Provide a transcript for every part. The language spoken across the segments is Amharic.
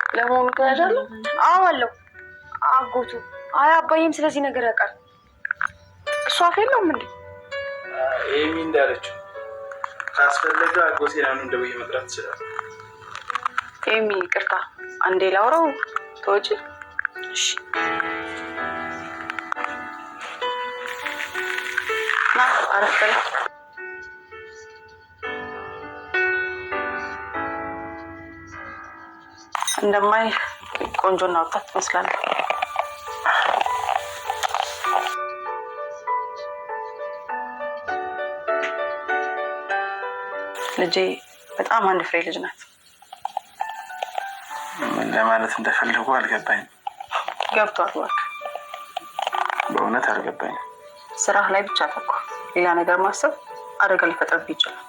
ለመሆኑ ከያዛለ? አዎ አለው አጎቱ። አይ አባዬም ስለዚህ ነገር ያውቃል። እሱ አፍ የለውም እንዴ? ኤሚ እንዳለችው ካስፈለገ አጎቴን አሁን ደውዬ መጥራት ይችላል። ኤሚ ይቅርታ አንዴ ላውራው ተወጪ። እሺ ና አረፈለ እንደማይ ቆንጆና ወጣት ትመስላለህ። ልጄ በጣም አንድ ፍሬ ልጅ ናት። ምን ለማለት እንደፈለጉ አልገባኝም። ገብቷል ወርቅ? በእውነት አልገባኝም። ስራህ ላይ ብቻ አተኩር። ሌላ ነገር ማሰብ አደጋ ሊፈጥርብህ ይችላል።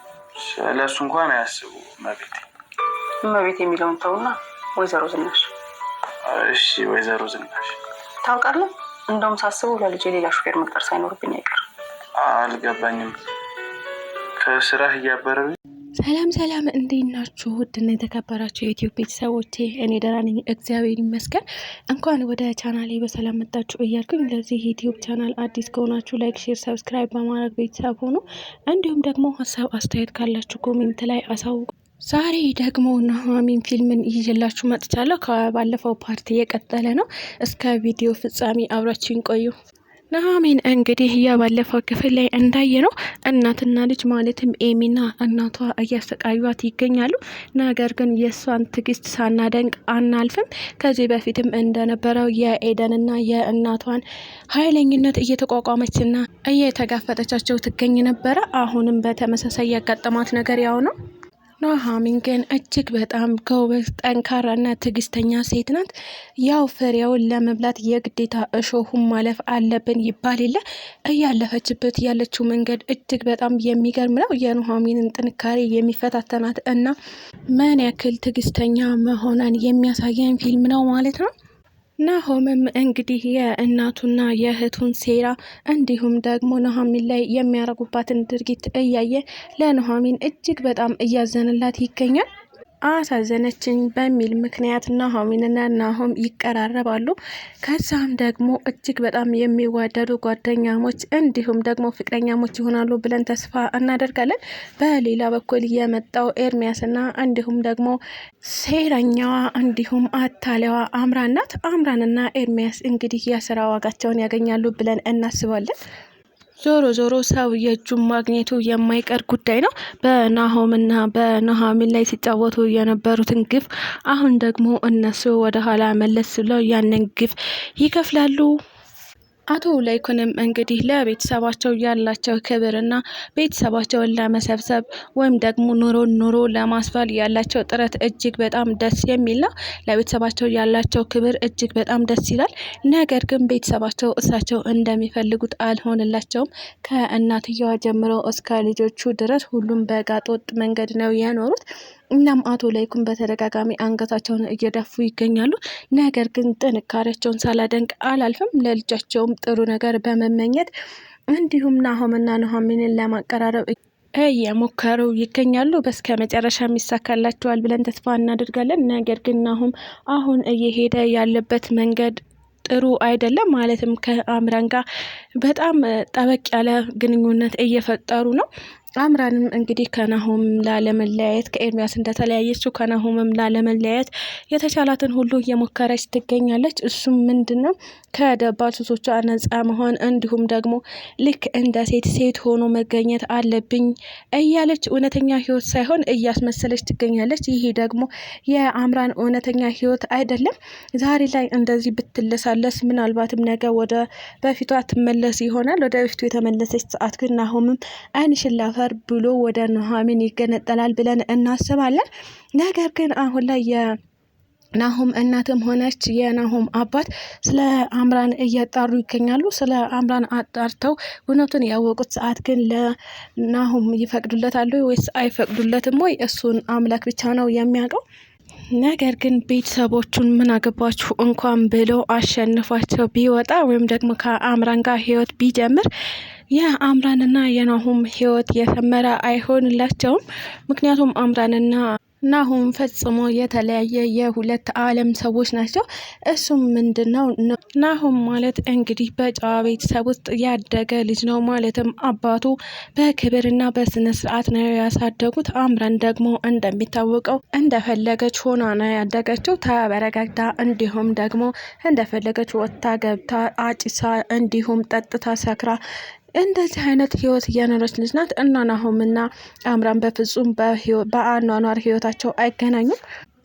ስለሱ እንኳን አያስቡ እመቤት የሚለውን ተውና ወይዘሮ ዝናሽ። እሺ ወይዘሮ ዝናሽ ታውቃለህ፣ እንደውም ሳስበው ለልጄ ሌላ ሹፌር መቅጠር ሳይኖርብኝ አይቀርም። አልገባኝም። ከስራህ እያበረሩኝ። ሰላም እንዴት ናችሁ? ውድና የተከበራችሁ የዩቲዩብ ቤተሰቦቼ፣ እኔ ደህና ነኝ እግዚአብሔር ይመስገን። እንኳን ወደ ቻናሌ በሰላም መጣችሁ እያልኩኝ፣ ለዚህ ዩቲዩብ ቻናል አዲስ ከሆናችሁ ላይክ፣ ሼር፣ ሰብስክራይብ በማድረግ ቤተሰብ ሆኑ። እንዲሁም ደግሞ ሀሳብ አስተያየት ካላችሁ ኮሜንት ላይ አሳውቁ። ዛሬ ደግሞ ኑሃሚን ፊልምን ይዤላችሁ መጥቻለሁ። ከባለፈው ፓርቲ የቀጠለ ነው። እስከ ቪዲዮ ፍጻሜ አብራችሁን ቆዩ። ኑሃሚን እንግዲህ ባለፈው ክፍል ላይ እንዳየ ነው እናትና ልጅ ማለትም ኤሚና እናቷ እያሰቃዩት ይገኛሉ። ነገር ግን የእሷን ትዕግስት ሳናደንቅ አናልፍም። ከዚህ በፊትም እንደነበረው የኤደንና የእናቷን ኃይለኝነት እየተቋቋመችና እየተጋፈጠቻቸው ትገኝ ነበረ። አሁንም በተመሳሳይ ያጋጠማት ነገር ያው ነው። ኑሃሚን ግን እጅግ በጣም ጎበዝ፣ ጠንካራና ትዕግስተኛ ሴት ናት። ያው ፍሬውን ለመብላት የግዴታ እሾሁን ማለፍ አለብን ይባል የለ። እያለፈችበት ያለችው መንገድ እጅግ በጣም የሚገርም ነው። የኑሃሚንን ጥንካሬ የሚፈታተናት እና ምን ያክል ትዕግስተኛ መሆኗን የሚያሳየን ፊልም ነው ማለት ነው። ናሆምም እንግዲህ የእናቱና የእህቱን ሴራ እንዲሁም ደግሞ ኑሃሚን ላይ የሚያረጉባትን ድርጊት እያየ ለኑሃሚን እጅግ በጣም እያዘንላት ይገኛል። አሳዘነችኝ በሚል ምክንያት ኑሃሚንና ናሆም ይቀራረባሉ። ከዛም ደግሞ እጅግ በጣም የሚዋደዱ ጓደኛሞች እንዲሁም ደግሞ ፍቅረኛሞች ይሆናሉ ብለን ተስፋ እናደርጋለን። በሌላ በኩል የመጣው ኤርሚያስና እንዲሁም ደግሞ ሴረኛዋ እንዲሁም አታሌዋ አምራን ናት። አምራንና ኤርሚያስ እንግዲህ የስራ ዋጋቸውን ያገኛሉ ብለን እናስባለን። ዞሮ ዞሮ ሰው የእጁን ማግኘቱ የማይቀር ጉዳይ ነው። በናሆምና በኑሃሚን ላይ ሲጫወቱ የነበሩትን ግፍ አሁን ደግሞ እነሱ ወደ ኋላ መለስ ብለው ያንን ግፍ ይከፍላሉ። አቶ ላይኩንም እንግዲህ ለቤተሰባቸው ያላቸው ክብርና ቤተሰባቸውን ለመሰብሰብ ወይም ደግሞ ኑሮ ለማስባል ያላቸው ጥረት እጅግ በጣም ደስ የሚል ነው። ለቤተሰባቸው ያላቸው ክብር እጅግ በጣም ደስ ይላል። ነገር ግን ቤተሰባቸው እሳቸው እንደሚፈልጉት አልሆንላቸውም። ከእናትየዋ ጀምሮ እስከ ልጆቹ ድረስ ሁሉም በጋጥ ወጥ መንገድ ነው የኖሩት። እናም አቶ ላይኩን በተደጋጋሚ አንገታቸውን እየደፉ ይገኛሉ። ነገር ግን ጥንካሬያቸውን ሳላደንቅ አላልፍም። ለልጃቸውም ጥሩ ነገር በመመኘት እንዲሁም ናሆምና ኑሃሚንን ለማቀራረብ እየሞከሩ ይገኛሉ። በስከ መጨረሻ ይሳካላቸዋል ብለን ተስፋ እናደርጋለን። ነገር ግን ናሆም አሁን እየሄደ ያለበት መንገድ ጥሩ አይደለም። ማለትም ከአምራን ጋር በጣም ጠበቅ ያለ ግንኙነት እየፈጠሩ ነው። አምራንም እንግዲህ ከናሆም ላለመለያየት ከኤርሚያስ እንደተለያየችው ከናሆምም ላለመለያየት የተቻላትን ሁሉ እየሞከረች ትገኛለች። እሱም ምንድነው ከደባል ሱሶቿ ነጻ መሆን እንዲሁም ደግሞ ልክ እንደ ሴት ሆኖ መገኘት አለብኝ እያለች እውነተኛ ህይወት ሳይሆን እያስመሰለች ትገኛለች። ይሄ ደግሞ የአምራን እውነተኛ ህይወት አይደለም። ዛሬ ላይ እንደዚህ ብትለሳለስ ምናልባትም ነገ ወደ በፊቷ ትመለስ ይሆናል። ወደ በፊቱ የተመለሰች ሰዓት ግን ናሆምም አይንሽላ ብሎ ወደ ኑሃሚን ይገነጠላል ብለን እናስባለን። ነገር ግን አሁን ላይ የናሆም እናትም ሆነች የናሆም አባት ስለ አምራን እያጣሩ ይገኛሉ። ስለ አምራን አጣርተው እውነቱን ያወቁት ሰዓት ግን ለናሆም ይፈቅዱለታል ወይስ አይፈቅዱለትም ወይ? እሱን አምላክ ብቻ ነው የሚያውቀው። ነገር ግን ቤተሰቦቹን ምን አገባችሁ እንኳን ብሎ አሸንፏቸው ቢወጣ ወይም ደግሞ ከአምራን ጋር ህይወት ቢጀምር የአምራንና የናሆም ህይወት የሰመረ አይሆንላቸውም። ምክንያቱም አምራንና ናሁም ፈጽሞ የተለያየ የሁለት ዓለም ሰዎች ናቸው። እሱም ምንድነው ናሁም ማለት እንግዲህ በጨዋ ቤተሰብ ውስጥ ያደገ ልጅ ነው። ማለትም አባቱ በክብርና በስነ ስርዓት ነው ያሳደጉት። አምራን ደግሞ እንደሚታወቀው እንደፈለገች ሆና ነው ያደገችው፣ ተበረጋግታ እንዲሁም ደግሞ እንደፈለገች ወጥታ ገብታ አጭሳ እንዲሁም ጠጥታ ሰክራ እንደዚህ አይነት ህይወት እየኖረች ልጅ ናት። እና ናሆምና አምራን በፍጹም በአኗኗር ህይወታቸው አይገናኙም።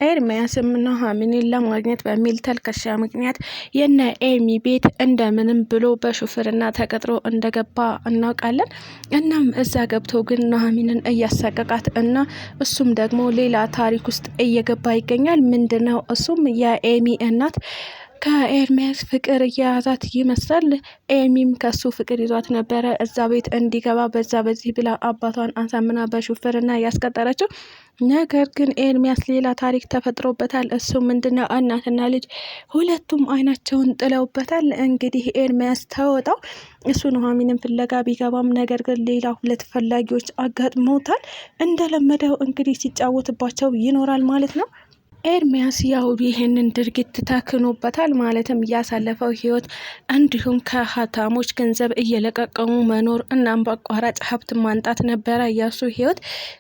ኤርሚያስም ኑሐሚንን ለማግኘት በሚል ተልከሻ ምክንያት የነ ኤሚ ቤት እንደምንም ብሎ በሹፍርና ተቀጥሮ እንደገባ እናውቃለን። እናም እዛ ገብቶ ግን ኑሐሚንን እያሳቀቃት እና እሱም ደግሞ ሌላ ታሪክ ውስጥ እየገባ ይገኛል። ምንድነው እሱም የኤሚ እናት ከኤርሚያስ ፍቅር እየያዛት ይመስላል። ኤሚም ከሱ ፍቅር ይዟት ነበረ እዛ ቤት እንዲገባ በዛ በዚህ ብላ አባቷን አሳምና በሹፍርና ያስቀጠረችው። ነገር ግን ኤርሚያስ ሌላ ታሪክ ተፈጥሮበታል። እሱ ምንድነው እናትና ልጅ ሁለቱም አይናቸውን ጥለውበታል። እንግዲህ ኤርሚያስ ተወጣው እሱ ኑሐሚንን ፍለጋ ቢገባም ነገር ግን ሌላ ሁለት ፈላጊዎች አጋጥመውታል። እንደለመደው እንግዲህ ሲጫወትባቸው ይኖራል ማለት ነው። ኤርሚያስ ያው ይህንን ድርጊት ተክኖበታል። ማለትም ያሳለፈው ህይወት እንዲሁም ከሀብታሞች ገንዘብ እየለቀቀሙ መኖር እናም በአቋራጭ ሀብት ማንጣት ነበረ የሱ ህይወት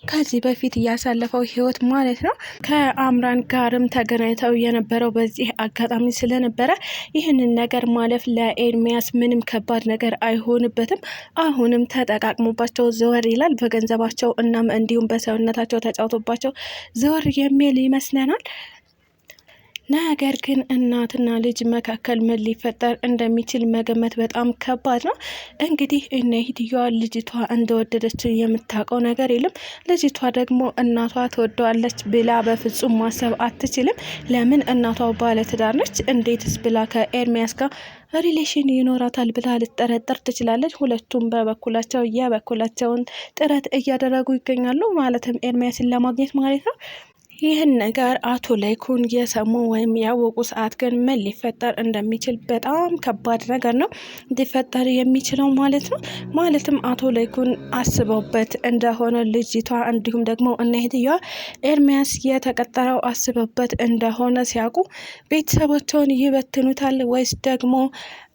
ከዚህ በፊት ያሳለፈው ህይወት ማለት ነው። ከአምራን ጋርም ተገናኝተው የነበረው በዚህ አጋጣሚ ስለነበረ ይህንን ነገር ማለፍ ለኤርሚያስ ምንም ከባድ ነገር አይሆንበትም። አሁንም ተጠቃቅሞባቸው ዘወር ይላል በገንዘባቸው እናም እንዲሁም በሰውነታቸው ተጫውቶባቸው ዘወር የሚል ይመስለናል። ነገር ግን እናትና ልጅ መካከል ምን ሊፈጠር እንደሚችል መገመት በጣም ከባድ ነው። እንግዲህ እነሂድየዋ ልጅቷ እንደወደደች የምታውቀው ነገር የለም። ልጅቷ ደግሞ እናቷ ትወደዋለች ብላ በፍጹም ማሰብ አትችልም። ለምን እናቷ ባለትዳር ነች። እንዴትስ ብላ ከኤርሚያስ ጋር ሪሌሽን ይኖራታል ብላ ልጠረጠር ትችላለች። ሁለቱም በበኩላቸው የበኩላቸውን ጥረት እያደረጉ ይገኛሉ። ማለትም ኤርሚያስን ለማግኘት ማለት ነው። ይህን ነገር አቶ ላይኩን የሰሙ ወይም ያወቁ ሰዓት ግን ምን ሊፈጠር እንደሚችል በጣም ከባድ ነገር ነው ሊፈጠር የሚችለው ማለት ነው። ማለትም አቶ ላይኩን አስበውበት እንደሆነ ልጅቷ እንዲሁም ደግሞ እነህትየዋ ኤርሚያስ የተቀጠረው አስበውበት እንደሆነ ሲያውቁ ቤተሰቦቸውን ይበትኑታል ወይስ ደግሞ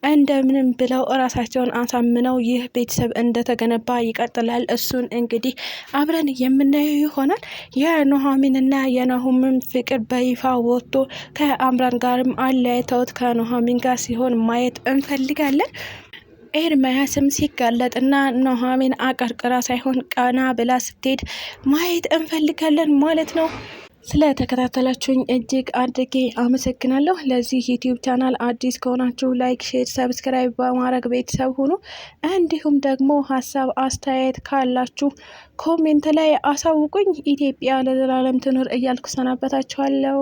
እንደምንም ብለው እራሳቸውን አሳምነው ይህ ቤተሰብ እንደተገነባ ይቀጥላል። እሱን እንግዲህ አብረን የምናየው ይሆናል። የኑሐሚንና የናሁምን ፍቅር በይፋ ወጥቶ ከአምራን ጋርም አለያይተውት ከኑሐሚን ጋር ሲሆን ማየት እንፈልጋለን። ኤርሚያስም ሲጋለጥና ኑሐሚን አቀርቅራ ሳይሆን ቀና ብላ ስትሄድ ማየት እንፈልጋለን ማለት ነው። ስለተከታተላችሁኝ እጅግ አድርጌ አመሰግናለሁ። ለዚህ ዩቲዩብ ቻናል አዲስ ከሆናችሁ ላይክ፣ ሼር፣ ሰብስክራይብ በማድረግ ቤተሰብ ሁኑ። እንዲሁም ደግሞ ሀሳብ አስተያየት ካላችሁ ኮሜንት ላይ አሳውቁኝ። ኢትዮጵያ ለዘላለም ትኑር እያልኩ ሰናበታችኋለሁ።